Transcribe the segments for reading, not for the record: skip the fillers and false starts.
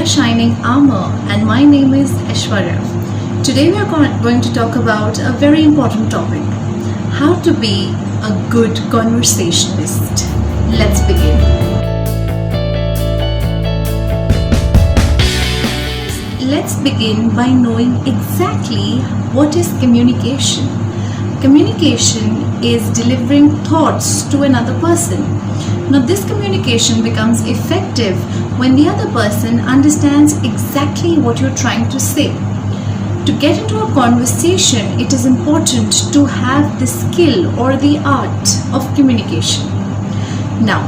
are shining armor, and my name is Aishwarya. Today we are going to talk about a very important topic: how to be a good conversationalist. Let's begin. Let's begin by knowing exactly what is communication. Communication is delivering thoughts to another person. Now, this communication becomes effective when the other person understands exactly what you're trying to say. To get into a conversation, it is important to have the skill or the art of communication. Now,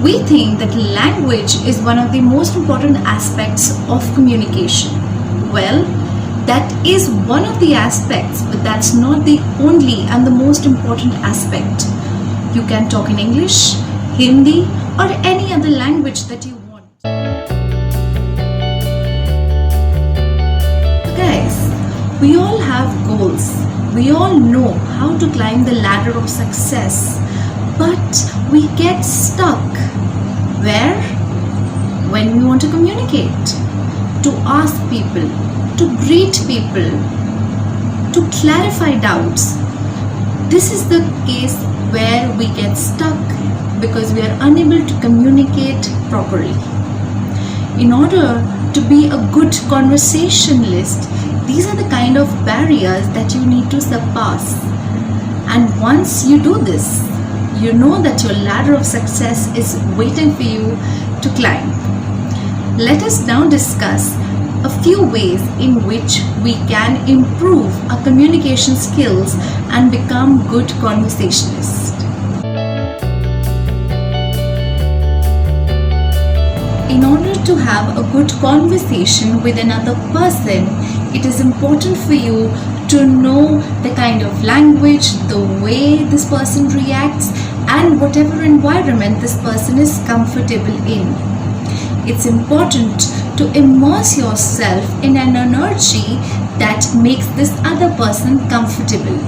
we think that language is one of the most important aspects of communication. Well, that is one of the aspects, but that's not the only and the most important aspect. You can talk in English, Hindi, or any other language that you want. Guys, we all have goals. We all know how to climb the ladder of success, but we get stuck. Where? When we want to communicate, to ask people, to greet people, to clarify doubts. This is the case where we get stuck because we are unable to communicate properly. In order to be a good conversationalist, these are the kind of barriers that you need to surpass. And once you do this, you know that your ladder of success is waiting for you to climb. Let us now discuss a few ways in which we can improve our communication skills and become good conversationalists. In order to have a good conversation with another person, it is important for you to know the kind of language, the way this person reacts, and whatever environment this person is comfortable in. It's important to immerse yourself in an energy that makes this other person comfortable.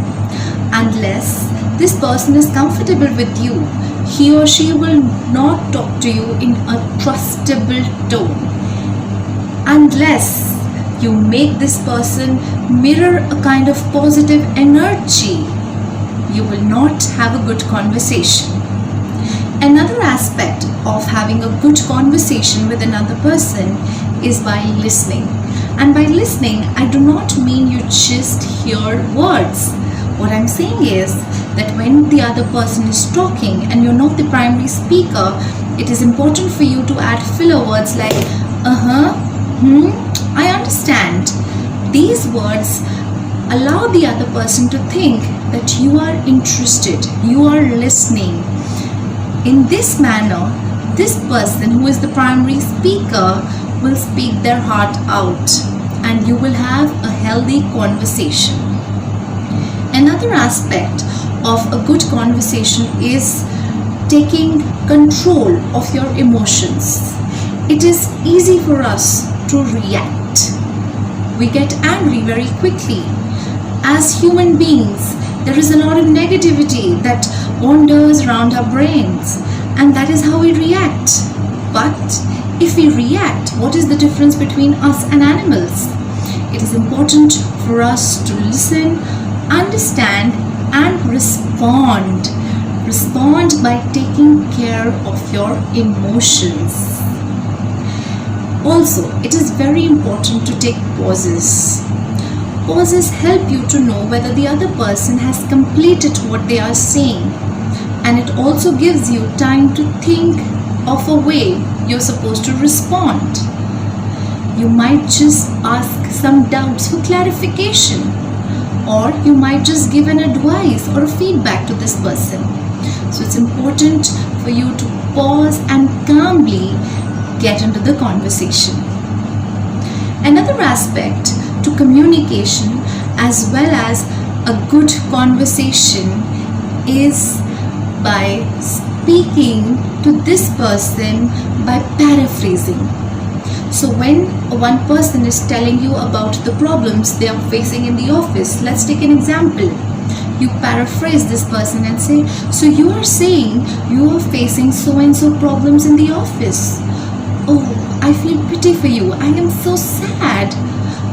Unless this person is comfortable with you, he or she will not talk to you in a trustable tone. Unless you make this person mirror a kind of positive energy, you will not have a good conversation. Another aspect of having a good conversation with another person is by listening. And by listening, I do not mean you just hear words. What I'm saying is that when the other person is talking and you're not the primary speaker, it is important for you to add filler words like I understand. These words allow the other person to think that you are interested, you are listening. In this manner, this person who is the primary speaker will speak their heart out, and you will have a healthy conversation. Another aspect of a good conversation is taking control of your emotions. It is easy for us to react. We get angry very quickly. As human beings, there is a lot of negativity that wanders around our brains, and that is how we react. But if we react, what is the difference between us and animals? It is important for us to listen, understand, and respond. Respond by taking care of your emotions. Also, it is very important to take pauses. Pauses help you to know whether the other person has completed what they are saying, and it also gives you time to think of a way you're supposed to respond. You might just ask some doubts for clarification, or you might just give an advice or a feedback to this person. So it's important for you to pause and calmly get into the conversation. Another aspect to communication as well as a good conversation is by speaking to this person by paraphrasing. So when one person is telling you about the problems they are facing in the office, let's take an example. You paraphrase this person and say, so you are saying you are facing so and so problems in the office. Oh, I I feel pity for you. I am so sad.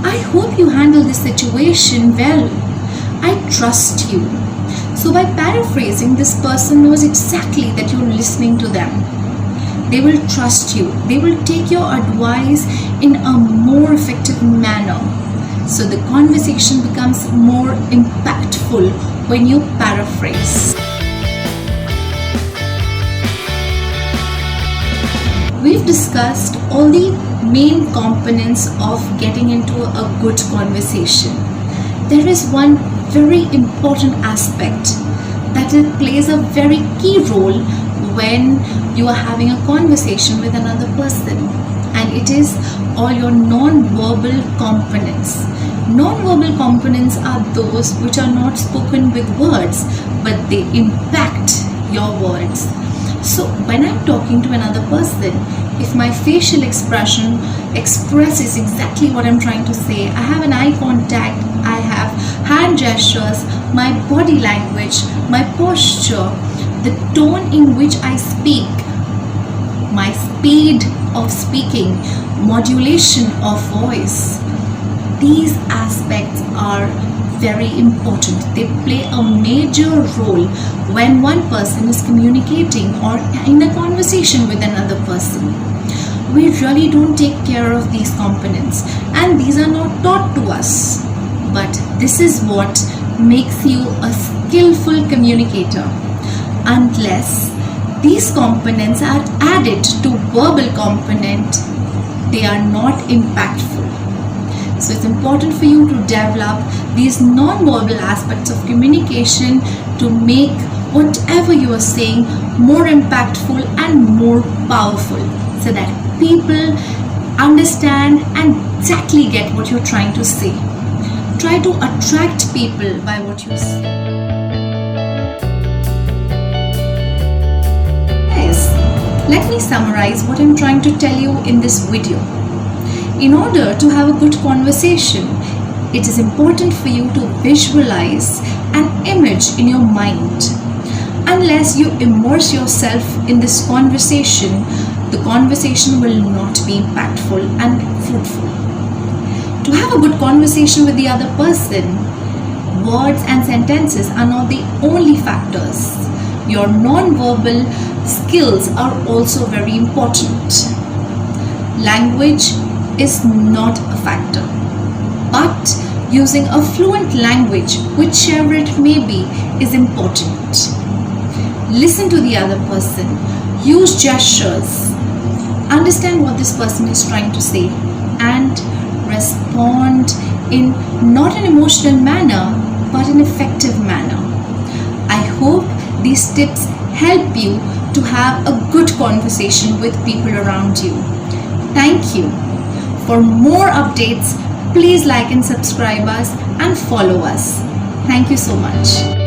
I hope you handle this situation well. I trust you. So by paraphrasing, this person knows exactly that you're listening to them. They will trust you. They will take your advice in a more effective manner. So the conversation becomes more impactful when you paraphrase. We've discussed all the main components of getting into a good conversation. There is one very important aspect that it plays a very key role when you are having a conversation with another person, and it is all your non-verbal components. Non-verbal components are those which are not spoken with words, but they impact your words. So when I'm talking to another person, if my facial expression expresses exactly what I'm trying to say, I have an eye contact, I have hand gestures, my body language, my posture, the tone in which I speak, my speed of speaking, modulation of voice, these aspects are very important. They play a major role when one person is communicating or in a conversation with another person. We really don't take care of these components, and these are not taught to us. But this is what makes you a skillful communicator. Unless these components are added to verbal component, they are not impactful. So it's important for you to develop these non-verbal aspects of communication to make whatever you are saying more impactful and more powerful, so that people understand and exactly get what you're trying to say. Try to attract people by what you say. Guys, let me summarize what I'm trying to tell you in this video. In order to have a good conversation, it is important for you to visualize an image in your mind. Unless you immerse yourself in this conversation, the conversation will not be impactful and fruitful. To have a good conversation with the other person, words and sentences are not the only factors. Your non-verbal skills are also very important. Language is not a factor, but using a fluent language, whichever it may be, is important. Listen to the other person, use gestures, understand what this person is trying to say, and respond in not an emotional manner but an effective manner. I hope these tips help you to have a good conversation with people around you. Thank you. For more updates, please like and subscribe us and follow us. Thank you so much.